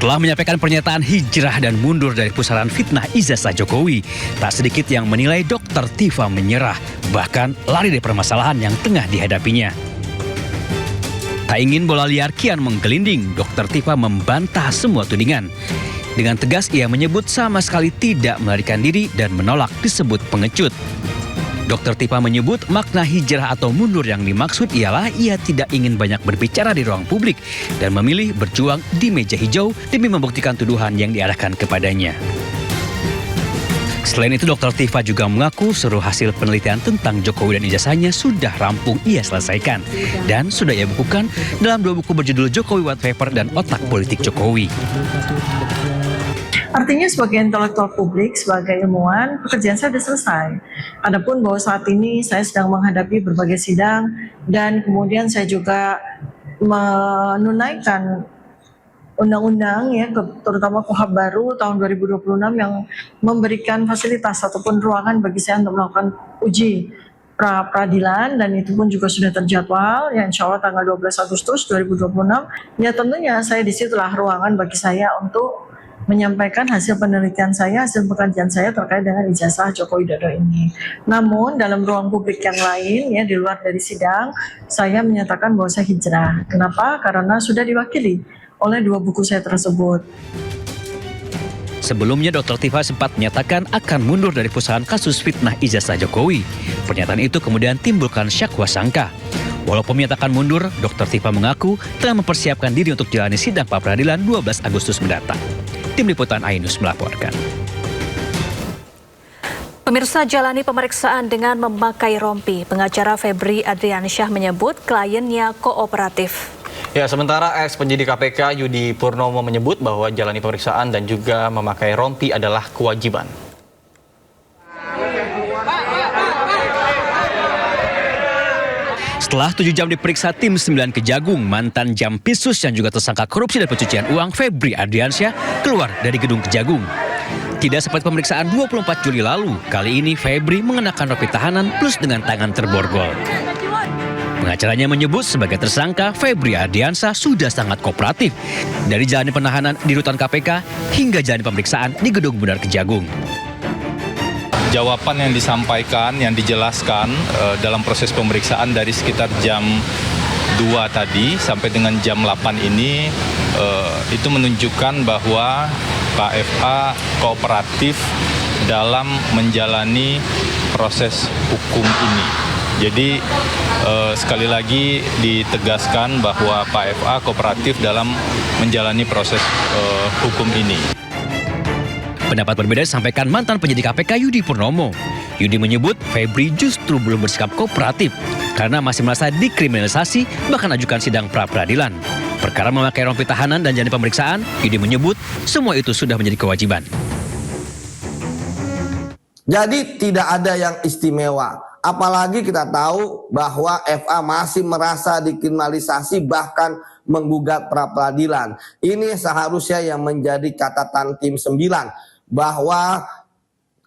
Setelah menyampaikan pernyataan hijrah dan mundur dari pusaran fitnah ijazah Jokowi, tak sedikit yang menilai Dr. Tifa menyerah, bahkan lari dari permasalahan yang tengah dihadapinya. Tak ingin bola liar kian menggelinding, Dr. Tifa membantah semua tudingan. Dengan tegas ia menyebut sama sekali tidak melarikan diri dan menolak disebut pengecut. Dr. Tifa menyebut makna hijrah atau mundur yang dimaksud ialah ia tidak ingin banyak berbicara di ruang publik dan memilih berjuang di meja hijau demi membuktikan tuduhan yang diarahkan kepadanya. Selain itu, Dr. Tifa juga mengaku seluruh hasil penelitian tentang Jokowi dan ijazahnya sudah rampung ia selesaikan dan sudah ia bukukan dalam 2 buku berjudul Jokowi White Paper dan Otak Politik Jokowi. Artinya sebagai intelektual publik, sebagai ilmuwan, pekerjaan saya sudah selesai. Adapun bahwa saat ini saya sedang menghadapi berbagai sidang dan kemudian saya juga menunaikan undang-undang ya, terutama KUHP baru tahun 2026 yang memberikan fasilitas ataupun ruangan bagi saya untuk melakukan uji pra-peradilan, dan itu pun juga sudah terjadwal ya, insya Allah tanggal 12 Agustus 2026. Ya tentunya saya disitulah ruangan bagi saya untuk menyampaikan hasil penelitian saya, hasil pekerjaan saya terkait dengan ijazah Joko Widodo ini. Namun dalam ruang publik yang lain ya, di luar dari sidang, saya menyatakan bahwa saya hijrah. Kenapa? Karena sudah diwakili oleh 2 buku saya tersebut. Sebelumnya, Dr. Tifa sempat menyatakan akan mundur dari pusaran kasus fitnah ijazah Jokowi. Pernyataan itu kemudian timbulkan syakwa sangka. Walaupun menyatakan mundur, Dr. Tifa mengaku telah mempersiapkan diri untuk jalani sidang pra-peradilan 12 Agustus mendatang. Tim Liputan Ainus melaporkan. Pemirsa, jalani pemeriksaan dengan memakai rompi. Pengacara Febri Adriansyah menyebut kliennya kooperatif. Ya, sementara ex-penyidik KPK Yudi Purnomo menyebut bahwa jalani pemeriksaan dan juga memakai rompi adalah kewajiban. Setelah 7 jam diperiksa tim 9 Kejagung, mantan Jampisus yang juga tersangka korupsi dan pencucian uang Febri Adriansyah keluar dari gedung Kejagung. Tidak seperti pemeriksaan 24 Juli lalu, kali ini Febri mengenakan rompi tahanan plus dengan tangan terborgol. Pengacaranya menyebut sebagai tersangka, Febri Ardiansyah sudah sangat kooperatif dari jalani penahanan di rutan KPK hingga jalani pemeriksaan di gedung Bundar Kejagung. Jawaban yang disampaikan, yang dijelaskan dalam proses pemeriksaan dari sekitar jam 2 tadi sampai dengan jam 8 ini itu menunjukkan bahwa Pak FA kooperatif dalam menjalani proses hukum ini. Jadi sekali lagi ditegaskan bahwa Pak FA kooperatif dalam menjalani proses hukum ini. Pendapat berbeda disampaikan mantan penyidik KPK Yudi Purnomo. Yudi menyebut Febri justru belum bersikap kooperatif karena masih merasa dikriminalisasi, bahkan ajukan sidang pra-peradilan. Perkara memakai rompi tahanan dan jalani pemeriksaan, Yudi menyebut semua itu sudah menjadi kewajiban. Jadi tidak ada yang istimewa. Apalagi kita tahu bahwa FA masih merasa dikriminalisasi bahkan menggugat pra-peradilan. Ini seharusnya yang menjadi catatan tim 9. Bahwa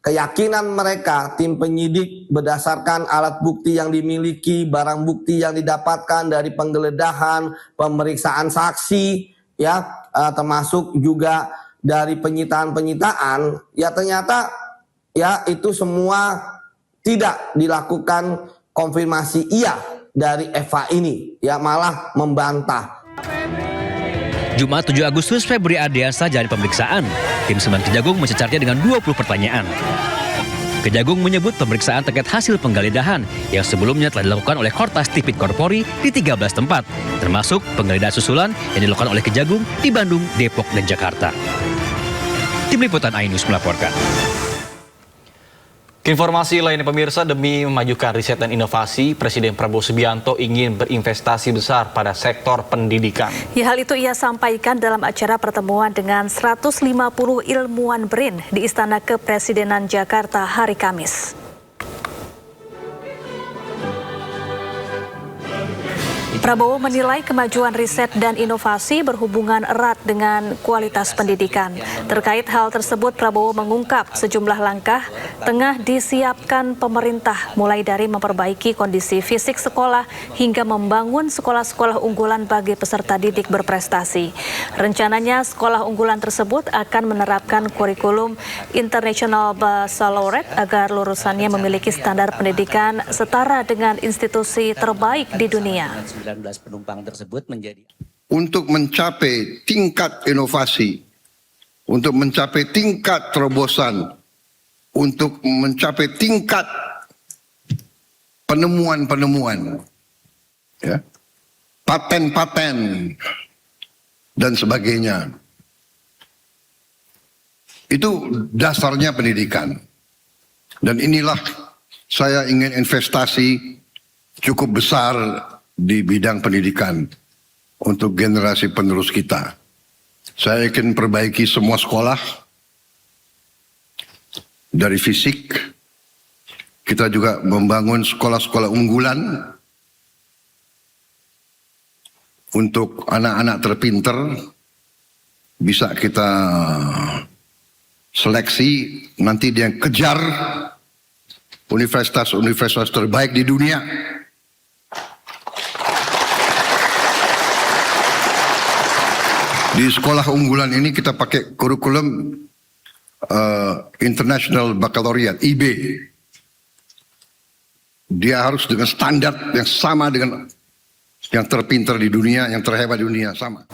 keyakinan mereka, tim penyidik berdasarkan alat bukti yang dimiliki, barang bukti yang didapatkan dari penggeledahan, pemeriksaan saksi, ya termasuk juga dari penyitaan-penyitaan, ya ternyata ya itu semua tidak dilakukan konfirmasi iya dari Eva ini, ya malah membantah. Jumat 7 Agustus, Febri Ardiansyah jalani pemeriksaan. Tim 9 Kejagung mencecarnya dengan 20 pertanyaan. Kejagung menyebut pemeriksaan terkait hasil penggeledahan yang sebelumnya telah dilakukan oleh Kortas Tipit Korpori di 13 tempat, termasuk penggeledahan susulan yang dilakukan oleh Kejagung di Bandung, Depok, dan Jakarta. Tim Liputan Ainus melaporkan. Informasi lainnya pemirsa, demi memajukan riset dan inovasi, Presiden Prabowo Subianto ingin berinvestasi besar pada sektor pendidikan. Ya, hal itu ia sampaikan dalam acara pertemuan dengan 150 ilmuwan BRIN di Istana Kepresidenan Jakarta hari Kamis. Prabowo menilai kemajuan riset dan inovasi berhubungan erat dengan kualitas pendidikan. Terkait hal tersebut, Prabowo mengungkap sejumlah langkah tengah disiapkan pemerintah, mulai dari memperbaiki kondisi fisik sekolah hingga membangun sekolah-sekolah unggulan bagi peserta didik berprestasi. Rencananya sekolah unggulan tersebut akan menerapkan kurikulum International Baccalaureate agar lulusannya memiliki standar pendidikan setara dengan institusi terbaik di dunia. 19 penumpang tersebut menjadi untuk mencapai tingkat inovasi, untuk mencapai tingkat terobosan, untuk mencapai tingkat penemuan-penemuan, ya, paten-paten dan sebagainya. Itu dasarnya pendidikan. Dan inilah saya ingin investasi cukup besar di bidang pendidikan untuk generasi penerus kita. Saya ingin perbaiki semua sekolah dari fisik. Kita juga membangun sekolah-sekolah unggulan untuk anak-anak terpinter. Bisa kita seleksi, nanti dia kejar universitas-universitas terbaik di dunia. Di sekolah unggulan ini kita pakai kurikulum International Baccalaureate, IB. Dia harus dengan standar yang sama dengan yang terpintar di dunia, yang terhebat di dunia, sama.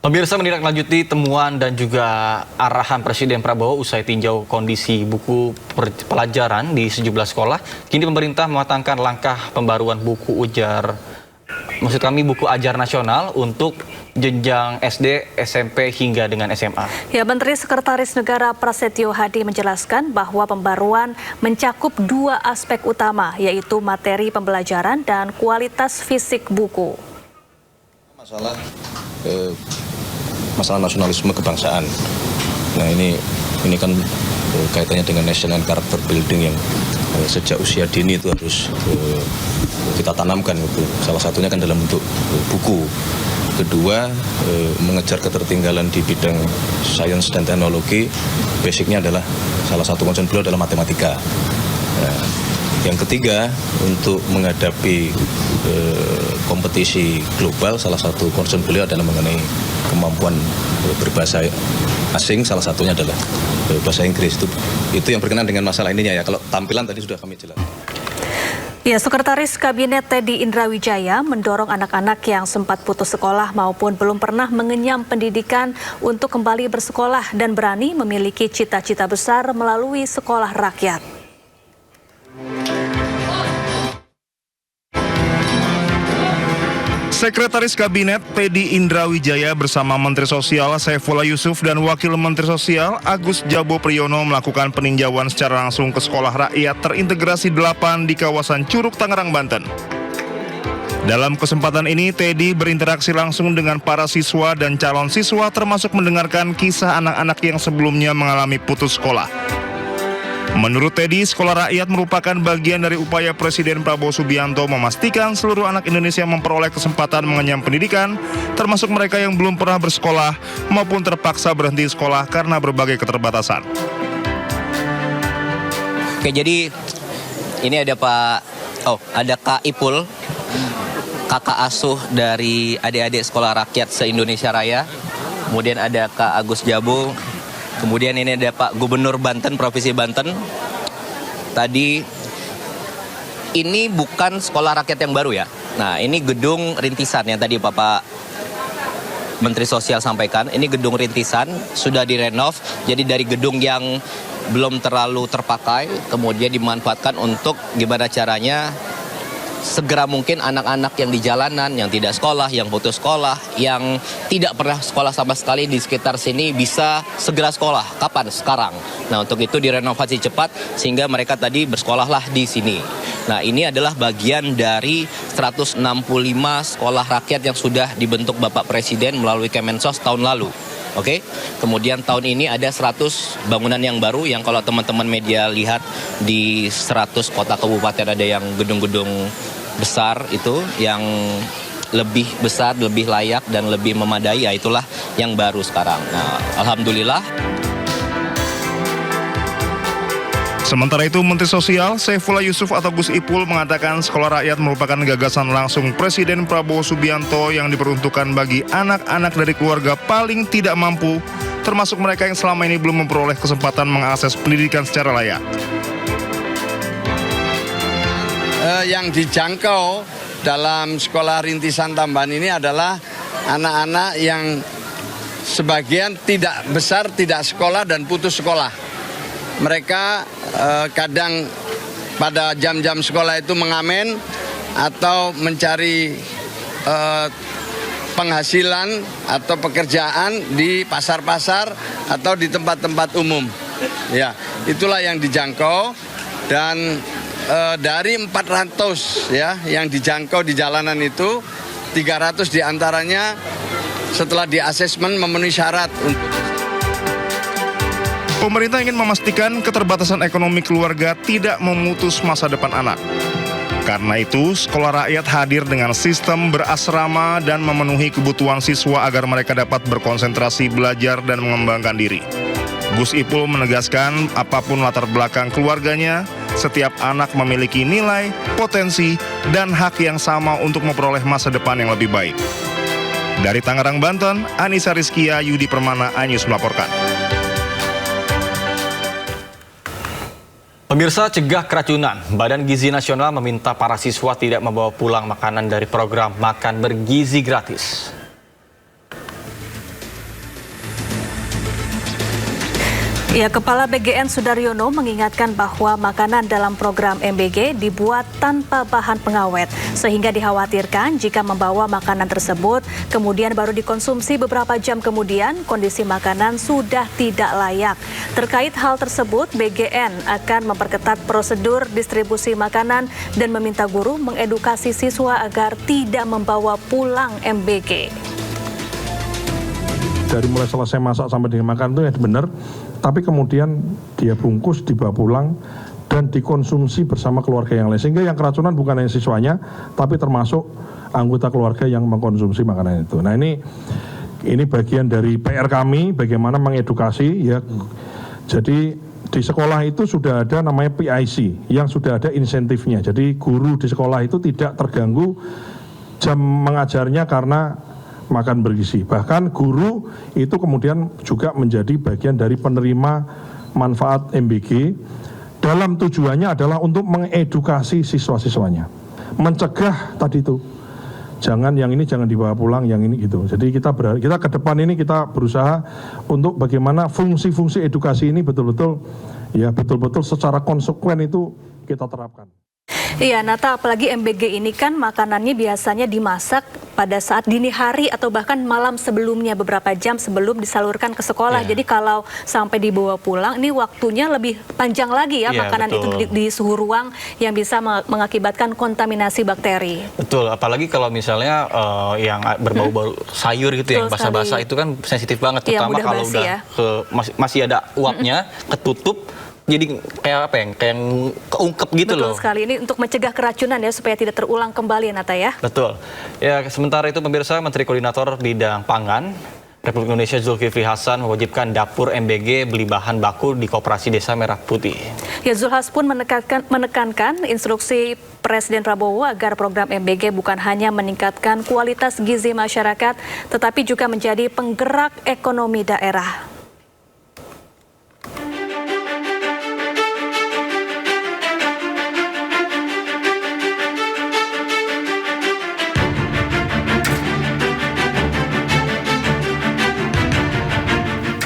Pemirsa, menindaklanjuti temuan dan juga arahan Presiden Prabowo usai tinjau kondisi buku pelajaran di sejumlah sekolah, kini pemerintah mematangkan langkah pembaruan buku buku ajar nasional untuk jenjang SD, SMP hingga dengan SMA. Ya, Menteri Sekretaris Negara Prasetyo Hadi menjelaskan bahwa pembaruan mencakup dua aspek utama, yaitu materi pembelajaran dan kualitas fisik buku. Masalah nasionalisme kebangsaan. Nah ini kan kaitannya dengan national character building yang sejak usia dini itu harus kita tanamkan itu. Salah satunya kan dalam bentuk buku. Kedua, mengejar ketertinggalan di bidang sains dan teknologi, basicnya adalah salah satu concern beliau adalah matematika. Nah, yang ketiga, untuk menghadapi kompetisi global, salah satu concern beliau adalah mengenai kemampuan berbahasa asing, salah satunya adalah bahasa Inggris. Itu yang berkenaan dengan masalah ininya ya. Kalau tampilan tadi sudah kami jelaskan. Ya, Sekretaris Kabinet Teddy Indrawijaya mendorong anak-anak yang sempat putus sekolah maupun belum pernah mengenyam pendidikan untuk kembali bersekolah dan berani memiliki cita-cita besar melalui sekolah rakyat. Sekretaris Kabinet Teddy Indrawijaya bersama Menteri Sosial Saifullah Yusuf dan Wakil Menteri Sosial Agus Jabo Priyono melakukan peninjauan secara langsung ke sekolah rakyat terintegrasi 8 di kawasan Curug, Tangerang, Banten. Dalam kesempatan ini, Teddy berinteraksi langsung dengan para siswa dan calon siswa, termasuk mendengarkan kisah anak-anak yang sebelumnya mengalami putus sekolah. Menurut Teddy, sekolah rakyat merupakan bagian dari upaya Presiden Prabowo Subianto memastikan seluruh anak Indonesia memperoleh kesempatan mengenyam pendidikan, termasuk mereka yang belum pernah bersekolah maupun terpaksa berhenti sekolah karena berbagai keterbatasan. Oke, jadi ini ada ada Kak Ipul, kakak asuh dari adik-adik sekolah rakyat se-Indonesia Raya. Kemudian ada Kak Agus Jabo. Kemudian ini ada Pak Gubernur Banten, Provinsi Banten. Tadi, ini bukan sekolah rakyat yang baru ya. Nah, ini gedung rintisan yang tadi Bapak Menteri Sosial sampaikan. Ini gedung rintisan, sudah direnov. Jadi dari gedung yang belum terlalu terpakai, kemudian dimanfaatkan untuk gimana caranya segera mungkin anak-anak yang di jalanan, yang tidak sekolah, yang putus sekolah, yang tidak pernah sekolah sama sekali di sekitar sini bisa segera sekolah. Kapan? Sekarang. Nah, untuk itu direnovasi cepat sehingga mereka tadi bersekolahlah di sini. Nah, ini adalah bagian dari 165 sekolah rakyat yang sudah dibentuk Bapak Presiden melalui Kemensos tahun lalu. Oke, kemudian tahun ini ada 100 bangunan yang baru yang kalau teman-teman media lihat di 100 kota kabupaten ada yang gedung-gedung besar itu yang lebih besar, lebih layak dan lebih memadai, ya itulah yang baru sekarang. Nah, alhamdulillah. Sementara itu, Menteri Sosial Saifullah Yusuf atau Gus Ipul mengatakan sekolah rakyat merupakan gagasan langsung Presiden Prabowo Subianto yang diperuntukkan bagi anak-anak dari keluarga paling tidak mampu, termasuk mereka yang selama ini belum memperoleh kesempatan mengakses pendidikan secara layak. Yang dijangkau dalam sekolah rintisan tambahan ini adalah anak-anak yang sebagian tidak besar, tidak sekolah dan putus sekolah. Mereka kadang pada jam-jam sekolah itu mengamen atau mencari penghasilan atau pekerjaan di pasar-pasar atau di tempat-tempat umum. Ya, itulah yang dijangkau dan dari 400 ya yang dijangkau di jalanan itu 300 diantaranya setelah di asesmen memenuhi syarat untuk. Pemerintah ingin memastikan keterbatasan ekonomi keluarga tidak memutus masa depan anak. Karena itu, sekolah rakyat hadir dengan sistem berasrama dan memenuhi kebutuhan siswa agar mereka dapat berkonsentrasi belajar dan mengembangkan diri. Gus Ipul menegaskan apapun latar belakang keluarganya, setiap anak memiliki nilai, potensi, dan hak yang sama untuk memperoleh masa depan yang lebih baik. Dari Tangerang, Banten, Anissa Rizkia, Yudi Permana, iNews melaporkan. Pemirsa, cegah keracunan. Badan Gizi Nasional meminta para siswa tidak membawa pulang makanan dari program Makan Bergizi Gratis. Ya, Kepala BGN Sudaryono mengingatkan bahwa makanan dalam program MBG dibuat tanpa bahan pengawet, sehingga dikhawatirkan jika membawa makanan tersebut, kemudian baru dikonsumsi beberapa jam kemudian, kondisi makanan sudah tidak layak. Terkait hal tersebut, BGN akan memperketat prosedur distribusi makanan dan meminta guru mengedukasi siswa agar tidak membawa pulang MBG. Dari mulai selesai masak sampai dengan makan itu ya benar, tapi kemudian dia bungkus, dibawa pulang, dan dikonsumsi bersama keluarga yang lain. Sehingga yang keracunan bukan hanya siswanya, tapi termasuk anggota keluarga yang mengkonsumsi makanan itu. Nah ini bagian dari PR kami, bagaimana mengedukasi ya. Jadi di sekolah itu sudah ada namanya PIC, yang sudah ada insentifnya. Jadi guru di sekolah itu tidak terganggu jam mengajarnya karena makan bergizi. Bahkan guru itu kemudian juga menjadi bagian dari penerima manfaat MBG dalam tujuannya adalah untuk mengedukasi siswa-siswanya. Mencegah tadi itu. Jangan yang ini jangan dibawa pulang, yang ini gitu. Jadi kita ke depan ini kita berusaha untuk bagaimana fungsi-fungsi edukasi ini betul-betul secara konsekuen itu kita terapkan. Iya, Nata, apalagi MBG ini kan makanannya biasanya dimasak pada saat dini hari atau bahkan malam sebelumnya, beberapa jam sebelum disalurkan ke sekolah. Jadi kalau sampai dibawa pulang, ini waktunya lebih panjang lagi ya, makanan itu di suhu ruang yang bisa mengakibatkan kontaminasi bakteri. Betul, apalagi kalau misalnya yang berbau-bau sayur gitu, yang basah-basah itu kan sensitif banget, terutama kalau udah masih ada uapnya, ketutup. Jadi kayak apa ya, kayak keungkep gitu. Betul loh. Betul sekali, ini untuk mencegah keracunan ya, supaya tidak terulang kembali ya, Nata ya. Betul. Ya, sementara itu pemirsa, Menteri Koordinator Bidang Pangan Republik Indonesia Zulkifli Hasan mewajibkan dapur MBG beli bahan baku di Koperasi Desa Merah Putih. Ya, Zulhas pun menekankan instruksi Presiden Prabowo agar program MBG bukan hanya meningkatkan kualitas gizi masyarakat, tetapi juga menjadi penggerak ekonomi daerah.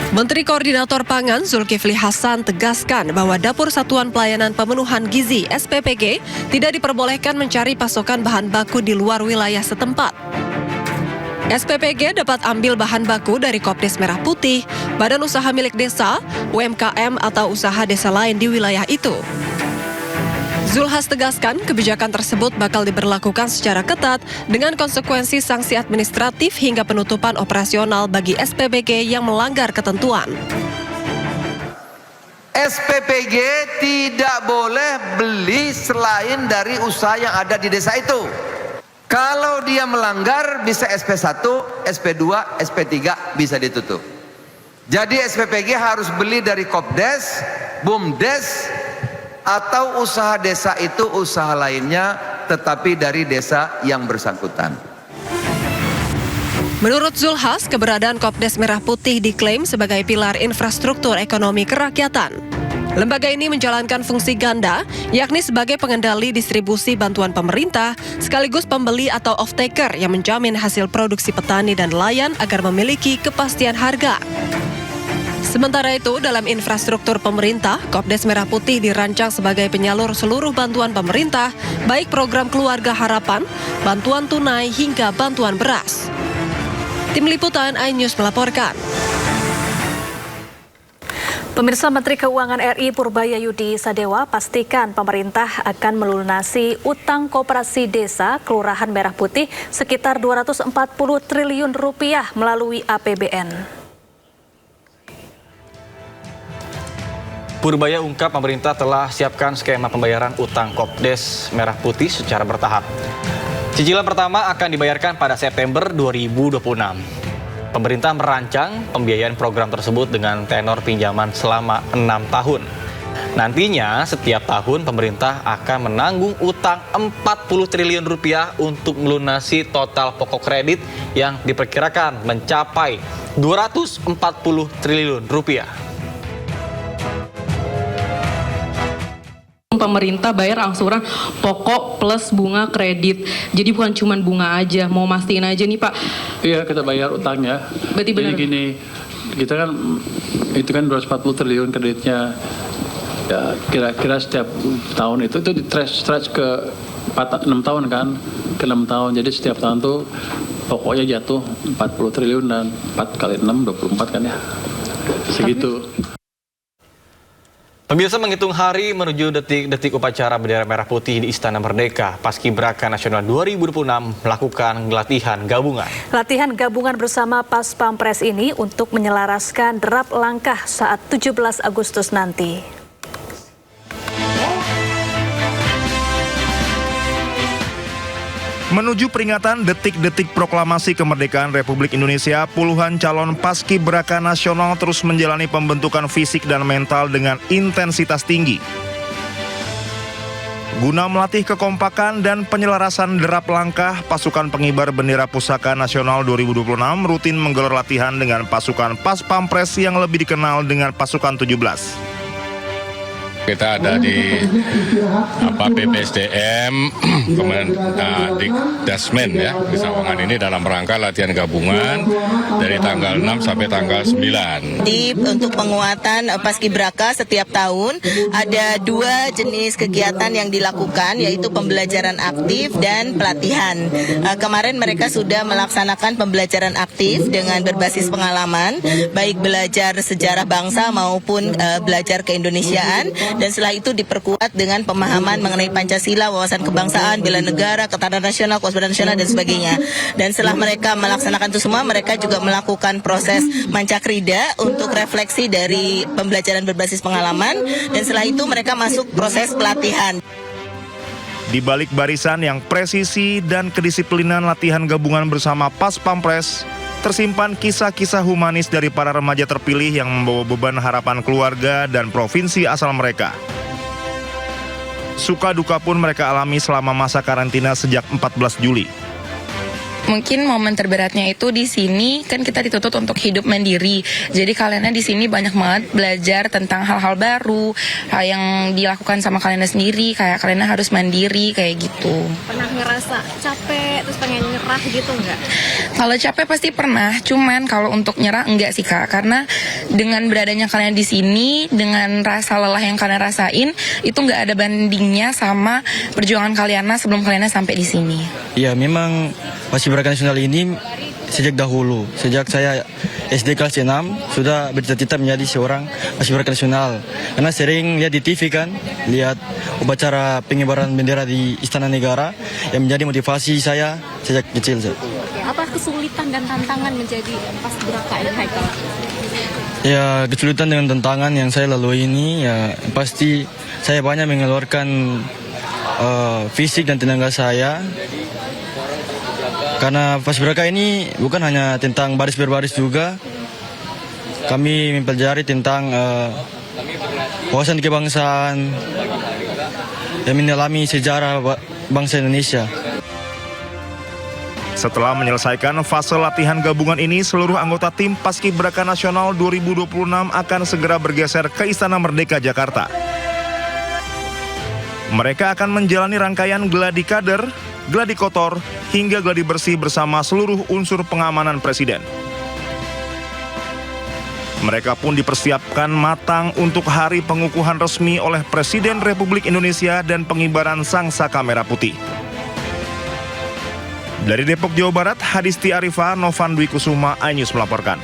Menteri Koordinator Pangan Zulkifli Hasan tegaskan bahwa Dapur Satuan Pelayanan Pemenuhan Gizi (SPPG) tidak diperbolehkan mencari pasokan bahan baku di luar wilayah setempat. SPPG dapat ambil bahan baku dari Kopdes Merah Putih, badan usaha milik desa, UMKM atau usaha desa lain di wilayah itu. Zulhas tegaskan kebijakan tersebut bakal diberlakukan secara ketat dengan konsekuensi sanksi administratif hingga penutupan operasional bagi SPPG yang melanggar ketentuan. SPPG tidak boleh beli selain dari usaha yang ada di desa itu. Kalau dia melanggar bisa SP1, SP2, SP3 bisa ditutup. Jadi SPPG harus beli dari Kopdes, Bumdes, atau usaha desa itu usaha lainnya tetapi dari desa yang bersangkutan. Menurut Zulhas, keberadaan Kopdes Merah Putih diklaim sebagai pilar infrastruktur ekonomi kerakyatan. Lembaga ini menjalankan fungsi ganda, yakni sebagai pengendali distribusi bantuan pemerintah, sekaligus pembeli atau off-taker yang menjamin hasil produksi petani dan nelayan agar memiliki kepastian harga. Sementara itu, dalam infrastruktur pemerintah, Kopdes Merah Putih dirancang sebagai penyalur seluruh bantuan pemerintah, baik program Keluarga Harapan, bantuan tunai, hingga bantuan beras. Tim Liputan iNews melaporkan. Pemirsa, Menteri Keuangan RI Purbayayudi Sadewa pastikan pemerintah akan melunasi utang koperasi desa Kelurahan Merah Putih sekitar 240 triliun rupiah melalui APBN. Purbaya ungkap pemerintah telah siapkan skema pembayaran utang Kopdes Merah Putih secara bertahap. Cicilan pertama akan dibayarkan pada September 2026. Pemerintah merancang pembiayaan program tersebut dengan tenor pinjaman selama 6 tahun. Nantinya setiap tahun pemerintah akan menanggung utang 40 triliun rupiah untuk melunasi total pokok kredit yang diperkirakan mencapai 240 triliun rupiah. Pemerintah bayar angsuran pokok plus bunga kredit. Jadi bukan cuma bunga aja, mau mastiin aja nih Pak. Iya, kita bayar utangnya. Berarti benar. Jadi gini, kita kan itu kan 240 triliun kreditnya. Ya, kira-kira setiap tahun itu di stretch ke 6 tahun kan, ke 6 tahun. Jadi setiap tahun tuh pokoknya jatuh 40 triliun dan 4 kali 6 24 kan ya. Segitu. Pemirsa, menghitung hari menuju detik-detik upacara bendera merah putih di Istana Merdeka, Paskibraka Nasional 2026 melakukan latihan gabungan. Latihan gabungan bersama Pas Pampres ini untuk menyelaraskan derap langkah saat 17 Agustus nanti. Menuju peringatan detik-detik proklamasi kemerdekaan Republik Indonesia, puluhan calon paskibraka nasional terus menjalani pembentukan fisik dan mental dengan intensitas tinggi. Guna melatih kekompakan dan penyelarasan derap langkah, pasukan pengibar bendera Pusaka Nasional 2026 rutin menggelar latihan dengan pasukan Pas Pampres yang lebih dikenal dengan pasukan 17. Kita ada di PPSDM, kemudian di Dasmen ya, di Sawangan ini dalam rangka latihan gabungan dari tanggal 6 sampai tanggal 9. Untuk penguatan Paskibraka setiap tahun ada 2 jenis kegiatan yang dilakukan, yaitu pembelajaran aktif dan pelatihan. Kemarin mereka sudah melaksanakan pembelajaran aktif dengan berbasis pengalaman, baik belajar sejarah bangsa maupun belajar keindonesiaan. Dan setelah itu diperkuat dengan pemahaman mengenai Pancasila, wawasan kebangsaan, bela negara, ketahanan nasional, kewaspadaan nasional, dan sebagainya. Dan setelah mereka melaksanakan itu semua, mereka juga melakukan proses mancakrida untuk refleksi dari pembelajaran berbasis pengalaman. Dan setelah itu mereka masuk proses pelatihan. Di balik barisan yang presisi dan kedisiplinan latihan gabungan bersama Pas Pampres, tersimpan kisah-kisah humanis dari para remaja terpilih yang membawa beban harapan keluarga dan provinsi asal mereka. Suka duka pun mereka alami selama masa karantina sejak 14 Juli. Mungkin momen terberatnya itu di sini kan kita dituntut untuk hidup mandiri. Jadi kalian di sini banyak banget belajar tentang hal-hal baru, hal yang dilakukan sama kalian sendiri, kayak kalian harus mandiri kayak gitu. Pernah ngerasa capek terus pengen nyerah gitu nggak? Kalau capek pasti pernah, cuman kalau untuk nyerah enggak sih Kak, karena dengan beradanya kalian di sini, dengan rasa lelah yang kalian rasain, itu nggak ada bandingnya sama perjuangan kalian sebelum kalian sampai di sini. Ya memang Paskibraka Nasional ini sejak dahulu, sejak saya SD kelas 6 sudah bercita-cita menjadi seorang Paskibraka Nasional. Karena sering lihat di TV kan, lihat upacara pengibaran bendera di Istana Negara yang menjadi motivasi saya sejak kecil. Apa kesulitan dan tantangan menjadi Paskibraka ini, Haikal? Ya, kesulitan dengan tantangan yang saya lalui ini, ya pasti saya banyak mengeluarkan fisik dan tenaga saya. Karena Paskibraka ini bukan hanya tentang baris berbaris juga. Kami mempelajari tentang wawasan kebangsaan dan mendalami sejarah bangsa Indonesia. Setelah menyelesaikan fase latihan gabungan ini, seluruh anggota tim Paskibraka Nasional 2026 akan segera bergeser ke Istana Merdeka Jakarta. Mereka akan menjalani rangkaian gladi kader, gladi kotor, hingga gladi bersih bersama seluruh unsur pengamanan Presiden. Mereka pun dipersiapkan matang untuk hari pengukuhan resmi oleh Presiden Republik Indonesia dan pengibaran Sangsaka Merah Putih. Dari Depok, Jawa Barat, Hadisti Arifa, Novan Dwi Kusuma, iNews melaporkan.